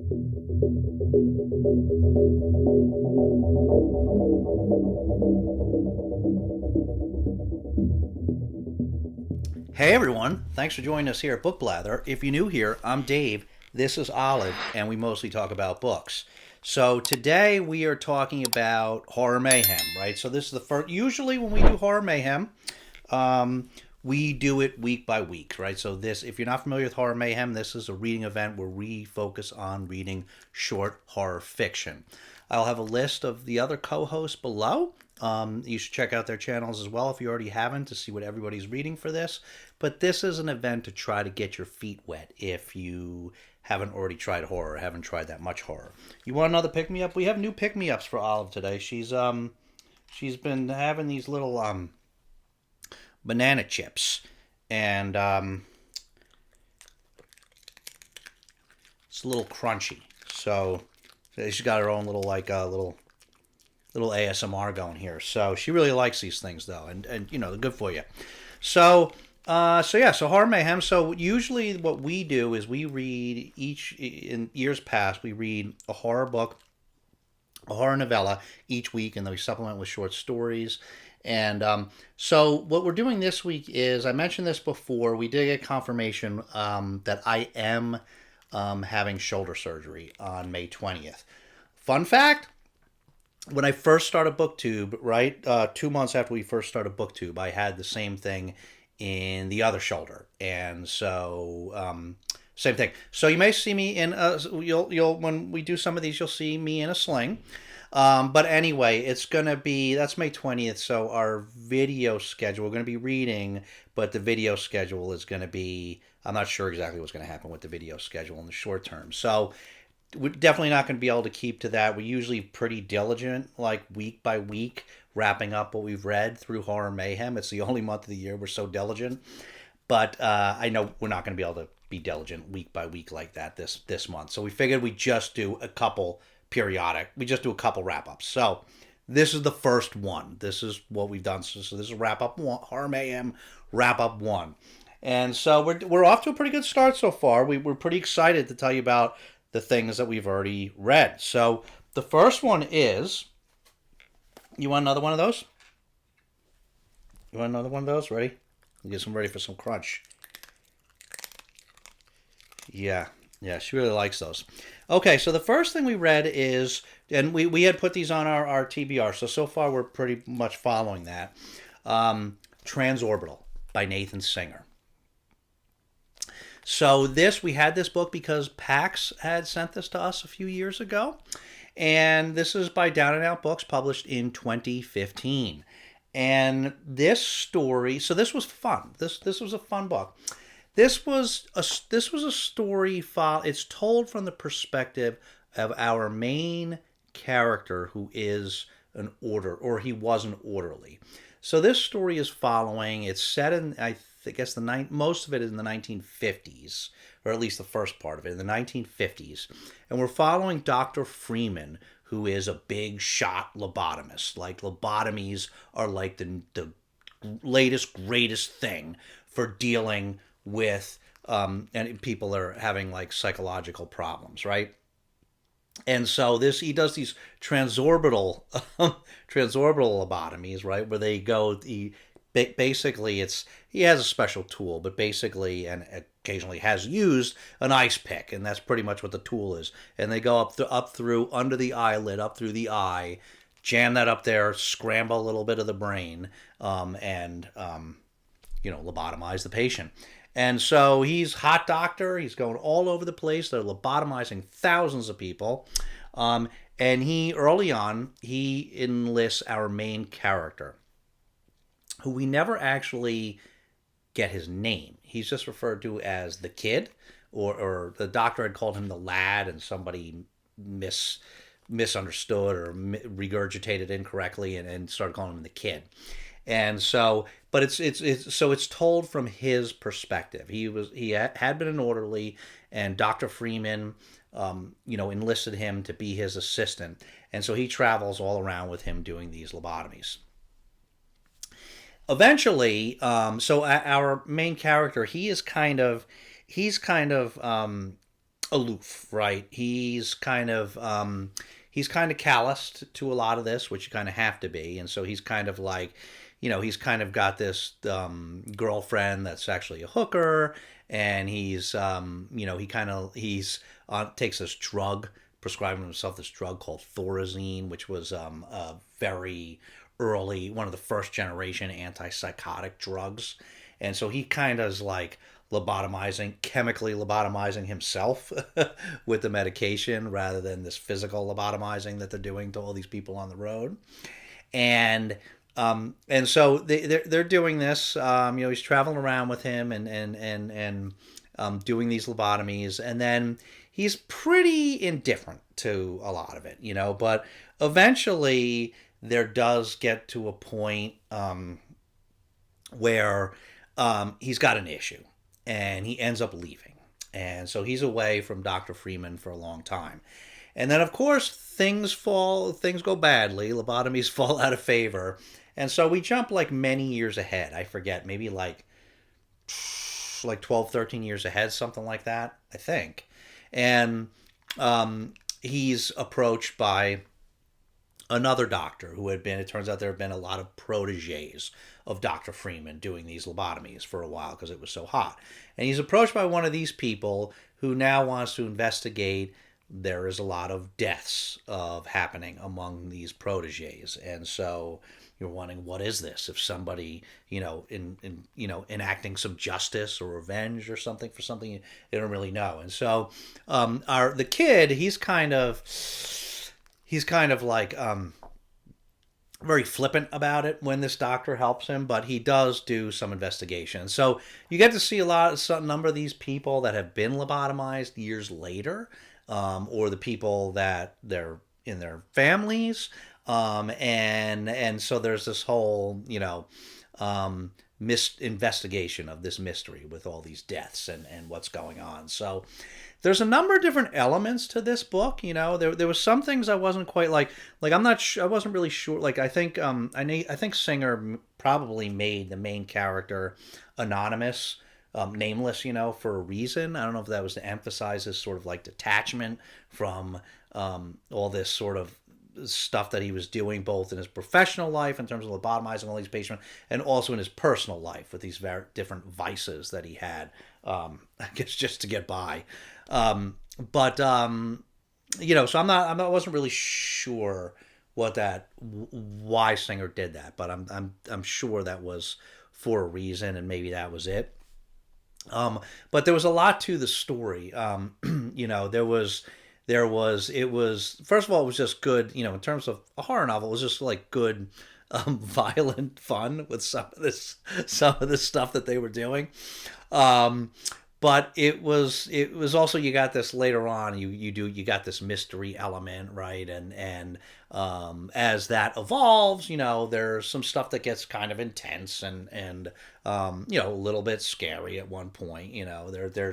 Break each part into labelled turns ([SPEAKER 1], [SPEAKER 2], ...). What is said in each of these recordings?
[SPEAKER 1] Hey everyone, thanks for joining us here at Book Blather. If you're new here, I'm Dave, this is Olive, and we mostly talk about books. So today we are talking about Horror Mayhem, right? So this is the first, usually when we do Horror Mayhem, um, we do it week by week, right? So this, if you're not familiar with Horror Mayhem, this is a reading event where we focus on reading short horror fiction. I'll have a list of the other co-hosts below. You should check out their channels as well if you already haven't to see what everybody's reading for this. But this is an event to try to get your feet wet if you haven't already tried horror, haven't tried that much horror. You want another pick me up? We have new pick me ups for Olive today. She's been having these little banana chips, and it's a little crunchy. So she's got her own little little ASMR going here. So she really likes these things though, and you know they're good for you. So Horror Mayhem. So usually what we do is we read in years past we read a horror book, a horror novella each week, and then we supplement with short stories. And so what we're doing this week is, I mentioned this before, we did get confirmation that I am having shoulder surgery on May 20th. Fun fact, when I first started BookTube, right, 2 months after we first started BookTube, I had the same thing in the other shoulder, and so same thing. So you may see me in you'll when we do some of these, you'll see me in a sling. But anyway, it's gonna be that's May 20th. So our video schedule, we're gonna be reading, but the video schedule is gonna be, I'm not sure exactly what's gonna happen with the video schedule in the short term. So we're definitely not going to be able to keep to that. We're usually pretty diligent, like week by week, wrapping up what we've read through Horror Mayhem. It's the only month of the year we're so diligent. But I know we're not going to be able to be diligent week by week like that this month. So we figured we just do a couple periodic. We just do a couple wrap ups. So this is the first one. This is what we've done. So this is wrap up one, Horror Mayhem wrap up one. And so we're off to a pretty good start so far. We're pretty excited to tell you about the things that we've already read. So the first one is, you want another one of those? You want another one of those? Ready? Get some ready for some crunch. Yeah, she really likes those. Okay, so the first thing we read is, and we had put these on our TBR, so far we're pretty much following that. Transorbital by Nathan Singer. So we had this book because PAX had sent this to us a few years ago. And this is by Down and Out Books, published in 2015. And this story, so this was fun. This was a fun book. This was a story file. It's told from the perspective of our main character, who is he was an orderly. So this story is following. It's set in, I guess most of it is in the 1950s, or at least the first part of it in the 1950s, and we're following Dr. Freeman, who is a big shot lobotomist. Like, lobotomies are like the latest greatest thing for dealing with and people are having like psychological problems, right? And so he does these transorbital lobotomies, right, where they go. Basically, he has a special tool, but basically, and occasionally has used an ice pick, and that's pretty much what the tool is. And they go up through under the eyelid, up through the eye, jam that up there, scramble a little bit of the brain, and lobotomize the patient. And so he's hot doctor. He's going all over the place. They're lobotomizing thousands of people. And early on, he enlists our main character, who we never actually get his name. He's just referred to as the kid, or the doctor had called him the lad, and somebody misunderstood or regurgitated incorrectly and started calling him the kid. And so, but it's told from his perspective. He had been an orderly, and Dr. Freeman, enlisted him to be his assistant, and so he travels all around with him doing these lobotomies. Eventually, so our main character, he's kind of aloof, right? He's kind of calloused to a lot of this, which you kind of have to be, and so he's kind of like, he's kind of got this girlfriend that's actually a hooker, and he's takes this drug, prescribing himself this drug called Thorazine, which was a very early, one of the first generation antipsychotic drugs, and so he kind of is like chemically lobotomizing himself with the medication rather than this physical lobotomizing that they're doing to all these people on the road. And so they're doing this. He's traveling around with him and doing these lobotomies, and then he's pretty indifferent to a lot of it, But eventually, there does get to a point where he's got an issue, and he ends up leaving, and so he's away from Dr. Freeman for a long time. And then, of course, things go badly. Lobotomies fall out of favor. And so we jump like many years ahead. I forget, maybe like 12, 13 years ahead, something like that, I think. And he's approached by another doctor who it turns out there have been a lot of proteges of Dr. Freeman doing these lobotomies for a while because it was so hot. And he's approached by one of these people who now wants to investigate. There is a lot of deaths happening among these proteges. And so you're wondering, what is this? If somebody, enacting some justice or revenge or something for something, they don't really know. And so the kid, he's kind of like very flippant about it when this doctor helps him, but he does do some investigation. So you get to see a number of these people that have been lobotomized years later, or the people that they're in their families. And so there's this whole, investigation of this mystery with all these deaths and what's going on. So there's a number of different elements to this book. There was some things I wasn't quite like I wasn't really sure. Like I think Singer probably made the main character anonymous, nameless, for a reason. I don't know if that was to emphasize this sort of like detachment from all this sort of stuff that he was doing both in his professional life in terms of lobotomizing all these patients and also in his personal life with these very different vices that he had, I guess just to get by. So I wasn't really sure why Singer did that, but I'm sure that was for a reason, and maybe that was it. But there was a lot to the story. It was first of all, it was just good, in terms of a horror novel, it was just like good, violent fun with some of this stuff that they were doing. But it was also, you got this later on, you got this mystery element, right? And as that evolves, there's some stuff that gets kind of intense and a little bit scary at one point. There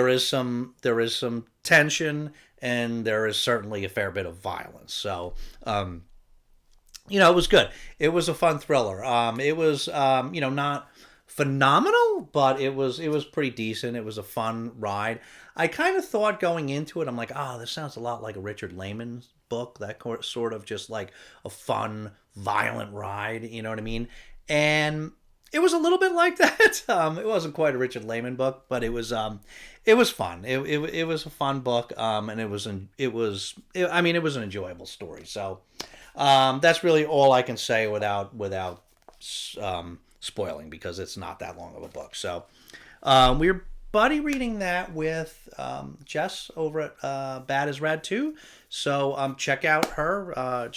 [SPEAKER 1] is some tension, and there is certainly a fair bit of violence. So, it was good. It was a fun thriller. It was, not phenomenal, but it was pretty decent. It was a fun ride. I kind of thought going into it, I'm like, this sounds a lot like a Richard Lehman book. That sort of just like a fun, violent ride. You know what I mean? And it was a little bit like that. It wasn't quite a Richard Lehman book, but it was fun. It was a fun book, and it was an enjoyable story. So that's really all I can say without spoiling, because it's not that long of a book. So we're buddy reading that with Jess over at Bad is Rad 2. So check out her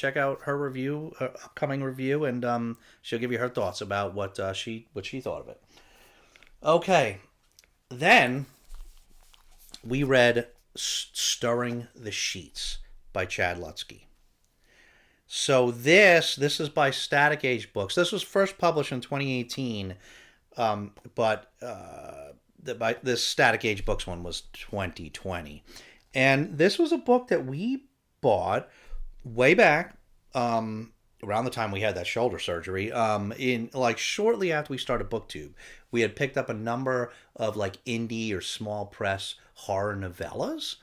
[SPEAKER 1] review, her upcoming review, and she'll give you her thoughts about what she thought of it. Okay, then we read Stirring the Sheets by Chad Lutzke. So this is by Static Age Books. This was first published in 2018, but this Static Age Books one was 2020. And this was a book that we bought way back around the time we had that shoulder surgery, in like shortly after we started BookTube, we had picked up a number of like indie or small press horror novellas,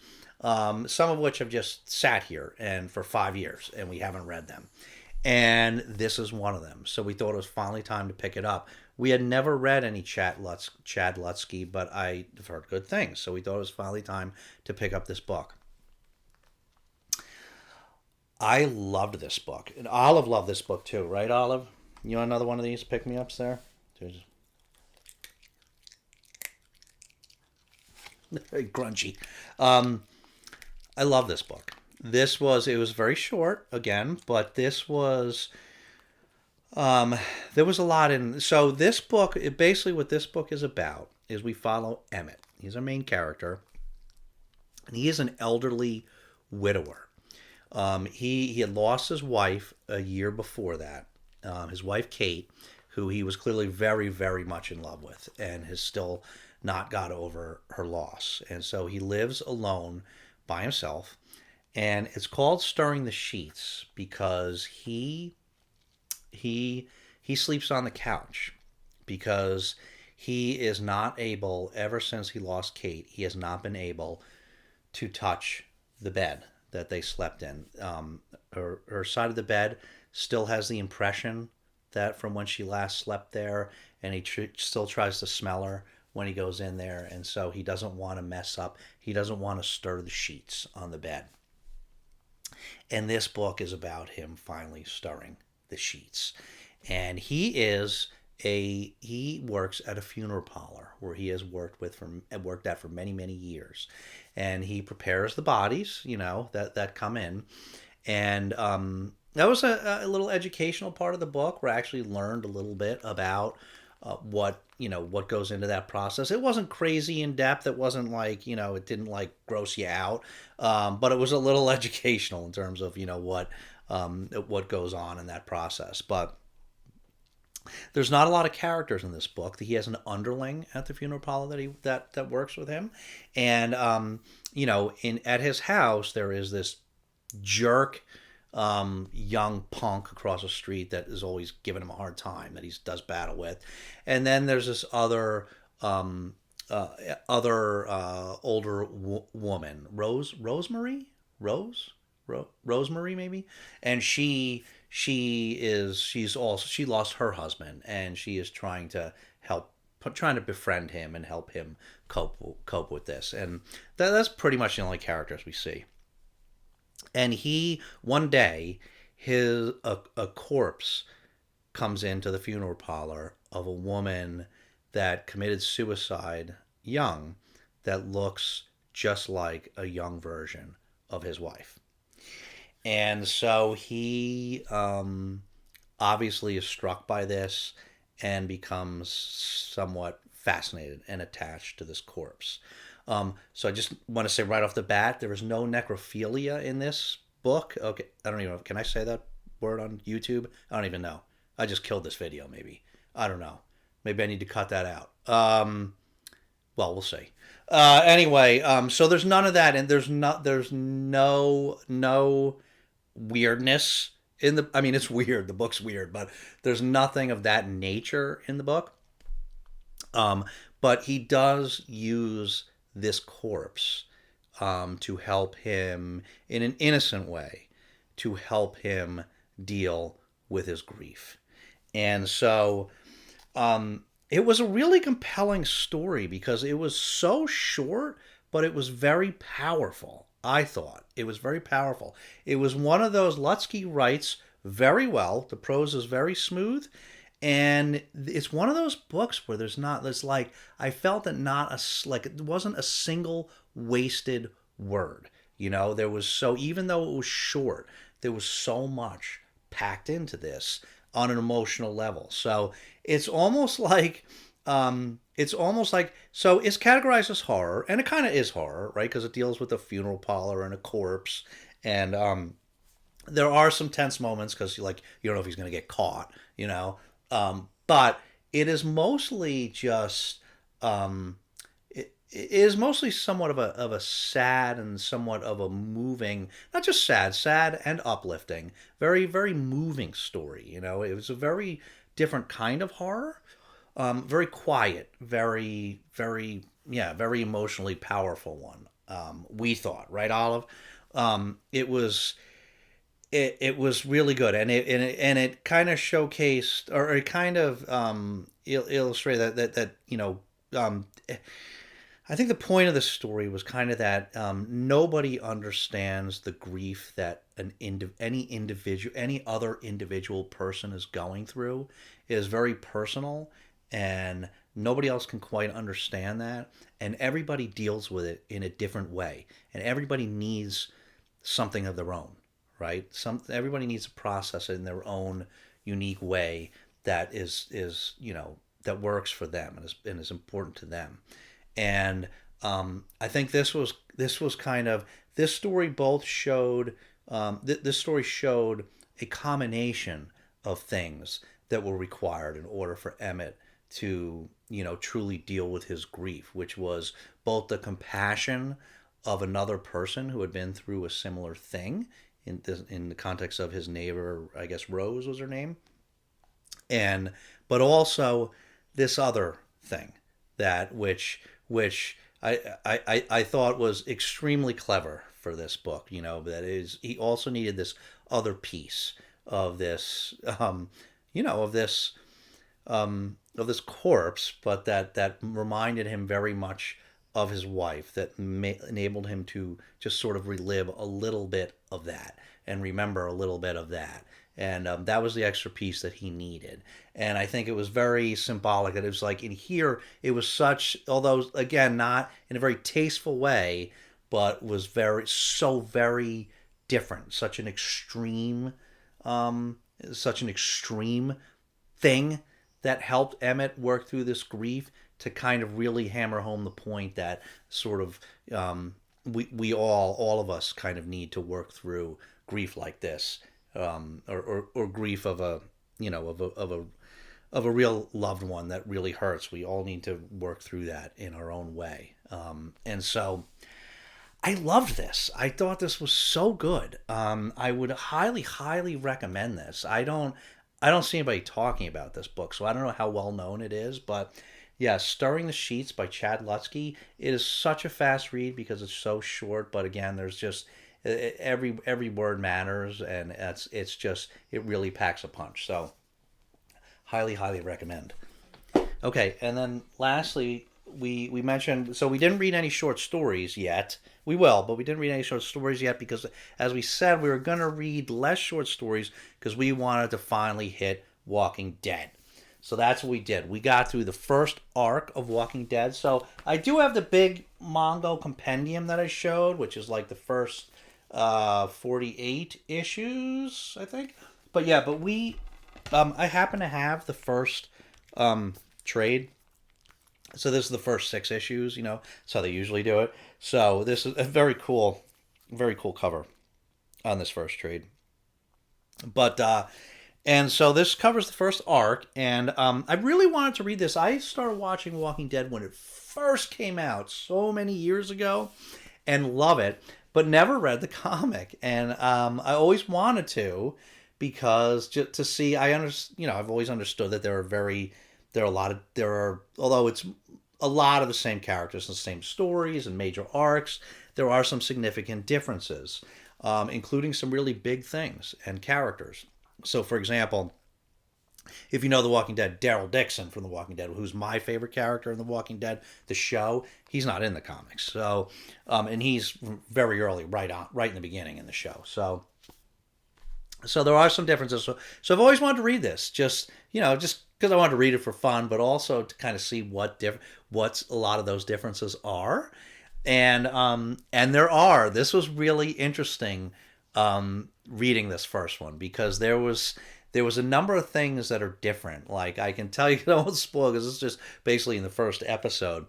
[SPEAKER 1] some of which have just sat here and for 5 years and we haven't read them. And this is one of them. So we thought it was finally time to pick it up. We had never read any Chad Lutsky, but I've heard good things. So we thought it was finally time to pick up this book. I loved this book. And Olive loved this book too, right, Olive? You want another one of these pick-me-ups there? Very grungy. I love this book. It was very short again, but this was, there was a lot in. So this book, basically what this book is about is we follow Emmett. He's our main character, and he is an elderly widower. He had lost his wife a year before that. His wife Kate, who he was clearly very, very much in love with, and has still not got over her loss. And so he lives alone by himself. And it's called Stirring the Sheets because he sleeps on the couch because he is not able, ever since he lost Kate, he has not been able to touch the bed that they slept in. Her side of the bed still has the impression that from when she last slept there, and he still tries to smell her when he goes in there, and so he doesn't want to mess up. He doesn't want to stir the sheets on the bed. And this book is about him finally stirring the sheets. And he works at a funeral parlor where he has worked at for many, many years. And he prepares the bodies, that come in. And that was a little educational part of the book where I actually learned a little bit about what goes into that process. It wasn't crazy in depth. It wasn't like, it didn't like gross you out. But it was a little educational in terms of, what goes on in that process. But there's not a lot of characters in this book. He has an underling at the funeral parlor that works with him. And, at his house, there is this jerk, young punk across the street that is always giving him a hard time that he does battle with. And then there's this other older woman, Rosemary maybe, and she lost her husband, and she is trying to befriend him and help him cope with this. And that's pretty much the only characters we see. And one day, a corpse comes into the funeral parlor of a woman that committed suicide young, that looks just like a young version of his wife. And so he obviously is struck by this and becomes somewhat fascinated and attached to this corpse. So I just want to say right off the bat, there is no necrophilia in this book. Okay, I don't even know. Can I say that word on YouTube? I don't even know. I just killed this video, maybe. I don't know. Maybe I need to cut that out. Well, we'll see. Anyway, so there's none of that, and there's no weirdness in the. I mean, it's weird. The book's weird, but there's nothing of that nature in the book. But he does use this corpse to help him in an innocent way, to help him deal with his grief. And so it was a really compelling story because it was so short, but it was very powerful. I thought it was very powerful. It was one of those, Lutsky writes very well. The prose is very smooth. And it's one of those books where I felt that it wasn't a single wasted word. Even though it was short, there was so much packed into this on an emotional level. So it's almost like, so it's categorized as horror, and it kind of is horror, right? Because it deals with a funeral parlor and a corpse. And there are some tense moments because you don't know if he's going to get caught, but it is mostly just is mostly somewhat of a sad and somewhat of a moving, not just sad and uplifting, very moving story. It was a very different kind of horror, very quiet, very yeah, very emotionally powerful one. We thought, right, Olive? It was it was really good, and it kind of showcased, or it kind of illustrated that I think the point of the story was kind of that nobody understands the grief that any other individual person is going through. It is very personal, and nobody else can quite understand that. And everybody deals with it in a different way, and everybody needs something of their own, right? Everybody needs to process it in their own unique way that is that works for them and is important to them. And I think this was kind of this story both showed this story showed a combination of things that were required in order for Emmett to truly deal with his grief, which was both the compassion of another person who had been through a similar thing in the context of his neighbor, I guess Rose was her name, and but also this other thing that which I thought was extremely clever for this book. That is, he also needed this other piece of this, of this corpse, but that reminded him very much of his wife, that enabled him to just sort of relive a little bit of that and remember a little bit of that. And that was the extra piece that he needed. And I think it was very symbolic that it was like in here, it was such, although again, not in a very tasteful way, but was very different. Such an extreme thing that helped Emmett work through this grief to kind of really hammer home the point that sort of we all of us kind of need to work through grief like this, or grief of a of a real loved one that really hurts. We all need to work through that in our own way. And so I loved this. I thought this was so good. I would highly recommend this. I don't see anybody talking about this book, so I don't know how well known it is, but yeah, Stirring the Sheets by Chad Lutzke. It is such a fast read because it's so short, but again, there's just every word matters, and it really packs a punch. So highly recommend. Okay, and then lastly, we mentioned, so we didn't read any short stories yet. We will, but we didn't read any short stories yet because, as we said, we were going to read less short stories because we wanted to finally hit Walking Dead. So that's what we did. We got through the first arc of Walking Dead. So I do have the big Mongo compendium that I showed, which is like the first 48 issues, I think. But yeah, I happen to have the first trade. So this is the first 6 issues, that's how they usually do it. So this is a very cool cover on this first trade. But and so this covers the first arc, and I really wanted to read this. I started watching Walking Dead when it first came out so many years ago, and love it, but never read the comic. And I always wanted to, because just to see, I've always understood that although it's a lot of the same characters and the same stories and major arcs, there are some significant differences, including some really big things and characters. So, for example, if you know The Walking Dead, Daryl Dixon from The Walking Dead, who's my favorite character in The Walking Dead, the show, he's not in the comics. So, and he's very early, right in the beginning in the show. So there are some differences. So I've always wanted to read this, just because I wanted to read it for fun, but also to kind of see what a lot of those differences are. And there are. This was really interesting reading this first one, because there was a number of things that are different. Like, I can tell you, I won't spoil because it's just basically in the first episode.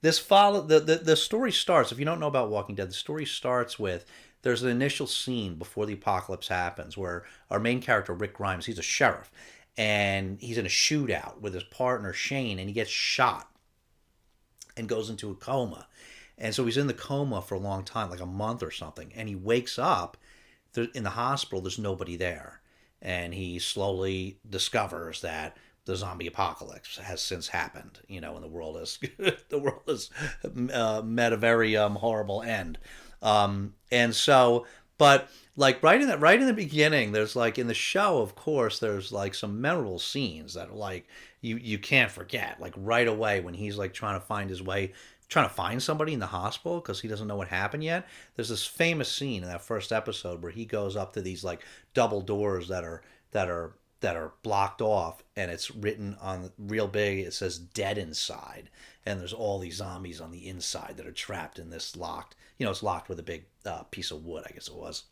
[SPEAKER 1] The story starts, if you don't know about Walking Dead, the story starts with, there's an initial scene before the apocalypse happens where our main character, Rick Grimes, he's a sheriff, and he's in a shootout with his partner, Shane, and he gets shot. and goes into a coma. And so he's in the coma for a long time, like a month or something. And he wakes up in the hospital, there's nobody there. And he slowly discovers that the zombie apocalypse has since happened, and the world has met a very horrible end. And so, but like right in the beginning, there's like in the show, of course, there's like some memorable scenes that like you can't forget. Like right away when he's like trying to find his way, trying to find somebody in the hospital because he doesn't know what happened yet. There's this famous scene in that first episode where he goes up to these like double doors that are blocked off, and it's written on real big. It says "dead inside," and there's all these zombies on the inside that are trapped in this locked. It's locked with a big piece of wood, I guess it was.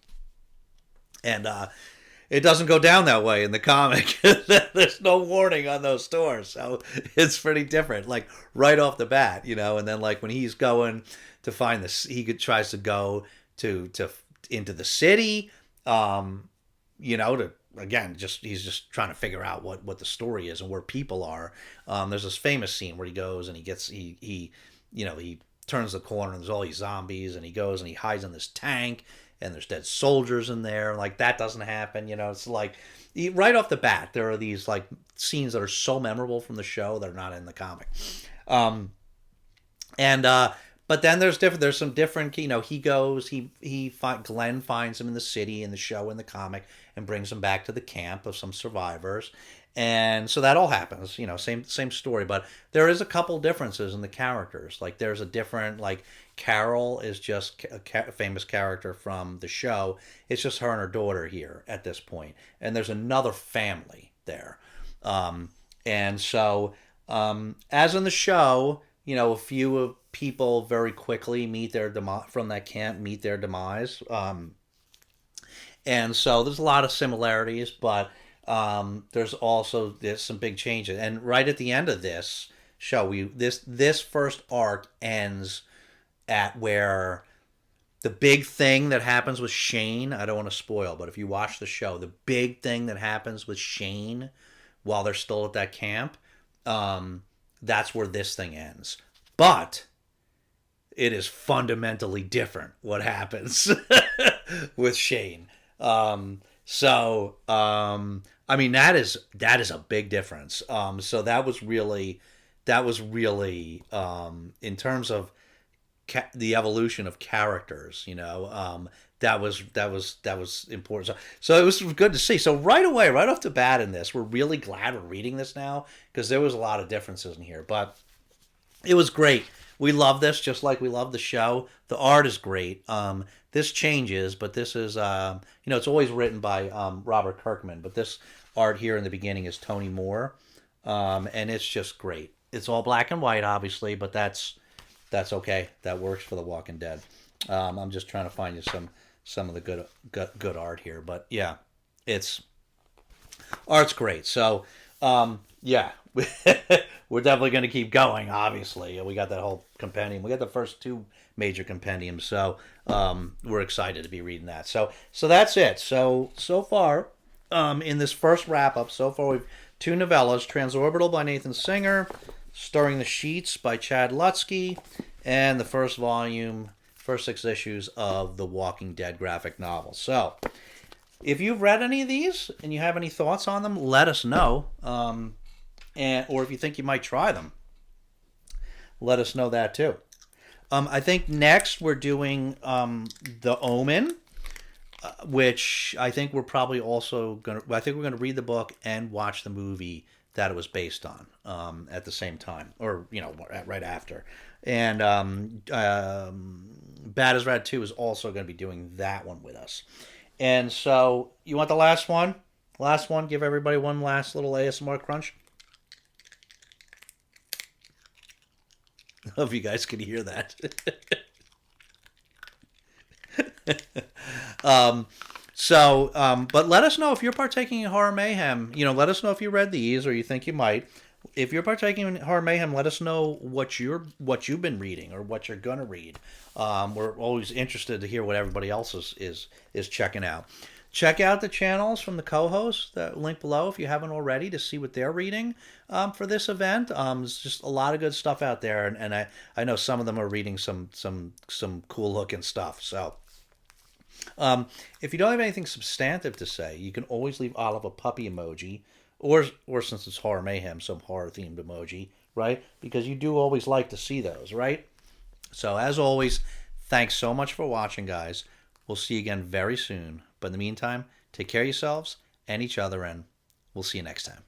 [SPEAKER 1] And it doesn't go down that way in the comic. There's no warning on those doors, so it's pretty different. Like right off the bat, and then like when he's going to find this, tries to go to into the city, to again, he's just trying to figure out what the story is and where people are. There's this famous scene where he goes and he turns the corner and there's all these zombies, and he goes and he hides in this tank, and there's dead soldiers in there. Like that doesn't happen. It's like right off the bat there are these like scenes that are so memorable from the show that are not in the comic. But then there's some different, he goes, Glenn finds him in the city, in the show, in the comic, and brings him back to the camp of some survivors. And so that all happens, same story, but there is a couple differences in the characters. Like there's a different, like Carol is just a famous character from the show. It's just her and her daughter here at this point. And there's another family there. And so, as in the show, a few people very quickly meet their from that camp meet their demise. And so there's a lot of similarities, but there's some big changes. And right at the end of this show, this first arc ends at where the big thing that happens with Shane, I don't want to spoil, but if you watch the show, the big thing that happens with Shane while they're still at that camp, that's where this thing ends. But it is fundamentally different what happens with Shane. I mean, that is a big difference. So that was really in terms of the evolution of characters, that was important. So it was good to see. So right away, right off the bat in this, we're really glad we're reading this now because there was a lot of differences in here, but it was great. We love this just like we love the show. The art is great. This changes, but this is, it's always written by Robert Kirkman, but this art here in the beginning is Tony Moore, and it's just great. It's all black and white, obviously, but that's okay. That works for The Walking Dead. I'm just trying to find you some of the good art here, but yeah, art's great. So yeah, we're definitely going to keep going. Obviously, we got that whole compendium. We got the first two major compendiums, so we're excited to be reading that. So that's it. So far, in this first wrap up, so far we've two novellas: Transorbital by Nathan Singer, Stirring the Sheets by Chad Lutzke, and the first 6 issues of the Walking Dead graphic novel. So, if you've read any of these and you have any thoughts on them, let us know. Or if you think you might try them, let us know that too. I think next we're doing The Omen, which I think we're probably also going to... I think we're going to read the book and watch the movie that it was based on at the same time, or right after. And Bad as Rad 2 is also going to be doing that one with us. And so, you want the last one? Last one, give everybody one last little ASMR crunch. I hope you guys can hear that. But let us know if you're partaking in Horror Mayhem. Let us know if you read these or you think you might. If you're partaking in Horror Mayhem, let us know what you've been reading or what you're gonna read. We're always interested to hear what everybody else is checking out. Check out the channels from the co-hosts that link below if you haven't already to see what they're reading for this event. There's just a lot of good stuff out there, and I know some of them are reading some cool looking stuff. So if you don't have anything substantive to say, you can always leave Olive a puppy emoji, or since it's horror mayhem, some horror themed emoji, right? Because you do always like to see those, right? So as always, thanks so much for watching, guys. We'll see you again very soon. But in the meantime, take care of yourselves and each other, and we'll see you next time.